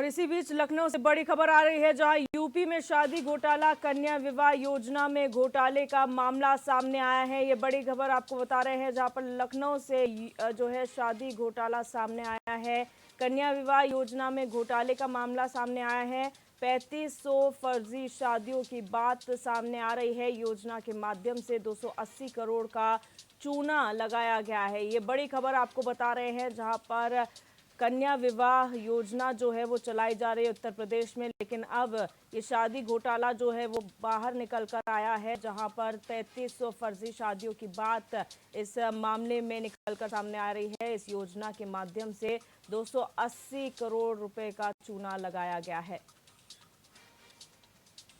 और इसी बीच लखनऊ से बड़ी खबर आ रही है, जहां यूपी में शादी घोटाला, कन्या विवाह योजना में घोटाले का मामला सामने आया है। ये बड़ी खबर आपको बता रहे हैं, जहां पर लखनऊ से जो है शादी घोटाला सामने आया है। कन्या विवाह योजना में घोटाले का मामला सामने आया है। 3500 फर्जी शादियों की बात सामने आ रही है। योजना के माध्यम से 280 करोड़ का चूना लगाया गया है। ये बड़ी खबर आपको बता रहे हैं, जहां पर कन्या विवाह योजना जो है वो चलाई जा रही है उत्तर प्रदेश में, लेकिन अब ये शादी घोटाला जो है वो बाहर निकल कर आया है, जहां पर 3300 फर्जी शादियों की बात इस मामले में निकल कर सामने आ रही है। इस योजना के माध्यम से 280 करोड़ रुपए का चूना लगाया गया है।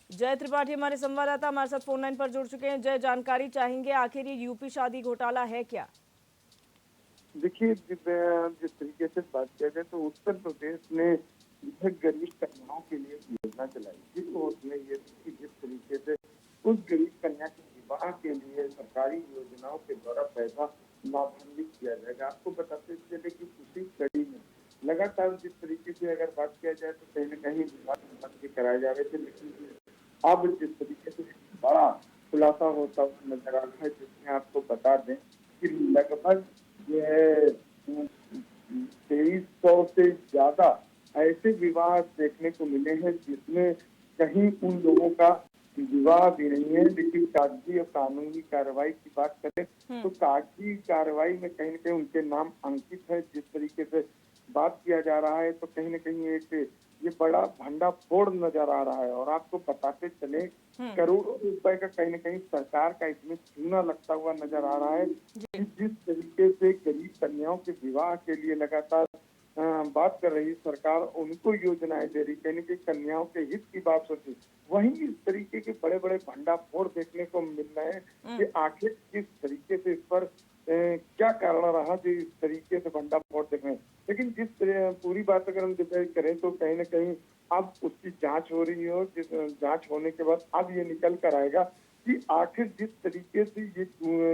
जय त्रिपाठी हमारे संवाददाता हमारे साथ फोन लाइन पर जुड़ चुके हैं। जय, जानकारी चाहेंगे, आखिर ये यूपी शादी घोटाला है क्या? देखिए, जिस तरीके से बात किया जाए तो उत्तर प्रदेश ने गरीब कन्याओं के लिए योजना चलाई थी, तो उसमें ये थी कि जिस तरीके से उस गरीब कन्या के विवाह के लिए सरकारी योजनाओं के द्वारा पैसा लाभान्वित किया जाएगा। आपको बताते चले कि उसी कड़ी में लगातार जिस तरीके से अगर बात किया जाए तो कहीं न कहीं विवाह संबंधी कराए जा रहे थे, लेकिन अब जिस तरीके से बड़ा खुलासा होता हुआ नजर आ रहा है, जिसमें आपको बता दें कि लगभग यह 2300 से ज्यादा ऐसे विवाह देखने को मिले हैं जिसमें कहीं उन लोगों का विवाह भी नहीं है, लेकिन कागजी और कानूनी कार्रवाई की बात करें तो कागजी कार्रवाई में कहीं न कहीं उनके नाम अंकित है। जिस तरीके से बात किया जा रहा है तो कहीं न कहीं एक ये बड़ा भंडाफोड़ नजर आ रहा है। और आपको बताते चले करोड़ों रुपए का कहीं न कहीं सरकार का इसमें चूना लगता हुआ नजर आ रहा है कि जिस तरीके से गरीब कन्याओं के विवाह के लिए लगातार बात कर रही सरकार, उनको योजनाएं दे रही, कहीं न कहीं कन्याओं के हित की बात सोची, वहीं इस तरीके के बड़े बड़े भंडाफोड़ देखने को मिल रहे हैं कि आखिर किस तरीके से इस पर क्या कारण रहा जो इस तरीके से भंडाफोड़ देख रहे हैं। लेकिन जिस पूरी बात अगर हम डिसाइड करें तो कहीं न कहीं अब उसकी जांच हो रही है, और जिस जांच होने के बाद अब ये निकल कर आएगा कि आखिर जिस तरीके से ये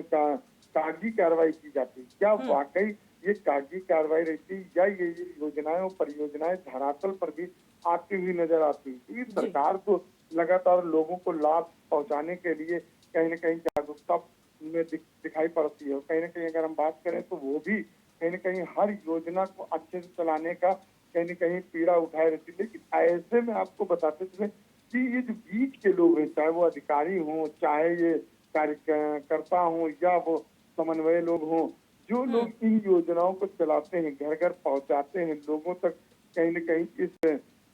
कागजी कार्रवाई की जाती है, क्या वाकई ये कागजी कार्रवाई रहती है या ये योजनाएं और परियोजनाएं धरातल पर भी आती हुई नजर आती है। सरकार को लगातार लोगों को लाभ पहुंचाने के लिए कहीं न कहीं जागरूकता में दिखाई पड़ती है। कहीं न कहीं अगर हम बात करें तो वो भी कहीं न कहीं हर योजना को अच्छे से चलाने का कहीं न कहीं पीड़ा उठाए रहती है। लेकिन ऐसे में आपको बताते चले कि ये जो बीच के लोग हैं, चाहे वो अधिकारी हों, चाहे ये कार्यकर्ता हों या वो समन्वय लोग हों, जो लोग इन योजनाओं को चलाते हैं, घर घर पहुंचाते हैं, लोगों तक कहीं न कहीं इस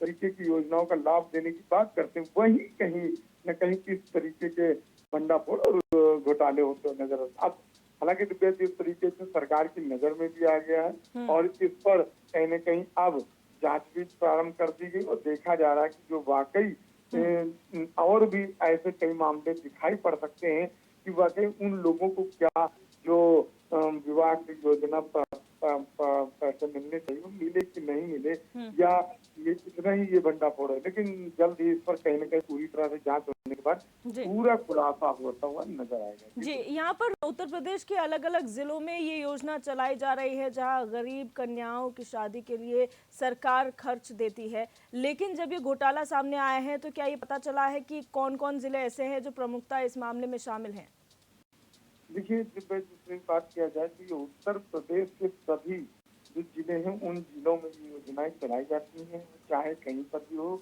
तरीके की योजनाओं का लाभ देने की बात करते हैं, वही कहीं न कहीं किस तरीके के भंडाफोड़ और घोटाले होते नजर आते हैं। अब हालांकि जिस तरीके से सरकार की नजर में भी आ गया है और इस पर कहीं न कहीं अब जांच भी प्रारंभ कर दी गई, और देखा जा रहा है कि जो वाकई और भी ऐसे कई मामले दिखाई पड़ सकते हैं कि वाकई उन लोगों को क्या जो विवाह की योजना पैसे मिलने चाहिए वो मिले कि नहीं मिले, या ये कितना ही ये भंडाफोड़ है। लेकिन जल्द ही इस पर कहीं न कहीं पूरी तरह से जांच होने के बाद पूरा खुलासा होता हुआ नजर आएगा। जी, यहाँ पर उत्तर प्रदेश के अलग अलग जिलों में ये योजना चलाई जा रही है, जहाँ गरीब कन्याओं की शादी के लिए सरकार खर्च देती है, लेकिन जब ये घोटाला सामने आया है तो क्या ये पता चला है कि कौन कौन जिले ऐसे हैं जो प्रमुखता इस मामले में शामिल हैं? देखिए, जिसमें बात किया जाए तो ये उत्तर प्रदेश के सभी जो जिले हैं उन जिलों में ये योजनाएं चलाई जाती हैं, चाहे कहीं पर भी हो।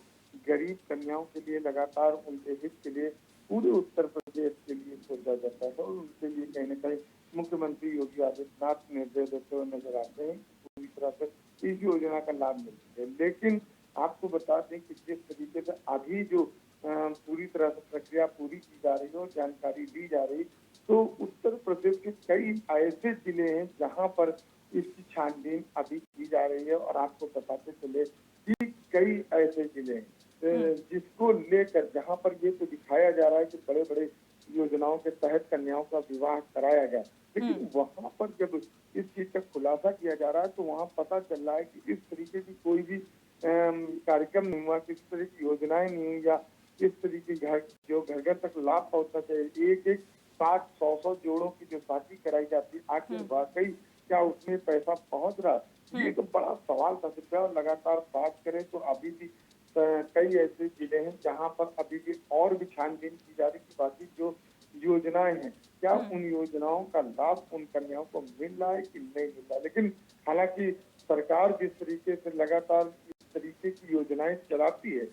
गरीब कन्याओं के लिए लगातार उनके हित के लिए पूरे उत्तर प्रदेश के लिए सोचा जाता है, और उनके लिए कहीं न कहीं मुख्यमंत्री योगी आदित्यनाथ निर्देश देते हुए नजर आते हैं, पूरी तरह से इस योजना का लाभ मिलता है। लेकिन आपको बता दें कि जिस तरीके से अभी जो पूरी तरह से प्रक्रिया पूरी की जा रही है, जानकारी दी जा रही, तो उत्तर प्रदेश के कई ऐसे जिले हैं जहां पर इसकी छानबीन अभी की जा रही है। और आपको बताते चले कि कई ऐसे जिले हैं जिसको लेकर जहां पर ये तो दिखाया जा रहा है कि बड़े बड़े योजनाओं के तहत कन्याओं का विवाह कराया गया, लेकिन वहां पर जब इस चीज का खुलासा किया जा रहा है तो वहां पता चल रहा है कि इस तरीके की कोई भी कार्यक्रम नहीं हुआ, किस तरह की योजनाएं नहीं हुई, या किस तरीके जो घर घर तक लाभ पहुंचना चाहिए। एक एक 60-100 जोड़ों की जो शादी कराई जाती है, आखिर वाकई क्या उसमें पैसा पहुंच रहा? ये तो बड़ा सवाल था जिसपे और लगातार बात करें तो अभी भी कई ऐसे जिले हैं जहां पर अभी भी और भी छानबीन की जा रही कि बाकी जो योजनाएं हैं क्या उन योजनाओं का लाभ उन कन्याओं को मिल रहा है कि नहीं मिल रहा है। लेकिन हालांकि सरकार जिस तरीके से लगातार इस तरीके की योजनाएं चलाती है,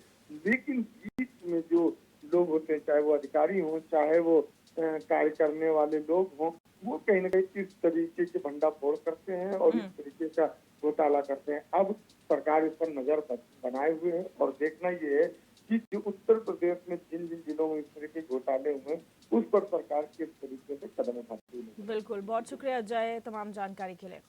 लेकिन बीच में जो लोग होते हैं, चाहे वो अधिकारी हों, चाहे वो कार्य करने वाले लोग हों, वो कहीं न कहीं इस तरीके के भंडाफोड़ करते हैं और इस तरीके का घोटाला करते हैं। अब सरकार इस पर नजर बनाए हुए है और देखना ये है कि जो उत्तर प्रदेश में जिन जिन जिलों में इस तरह के घोटाले हुए, उस पर सरकार किस तरीके से कदम उठाती है। बिल्कुल, बहुत शुक्रिया अजय तमाम जानकारी के लिए।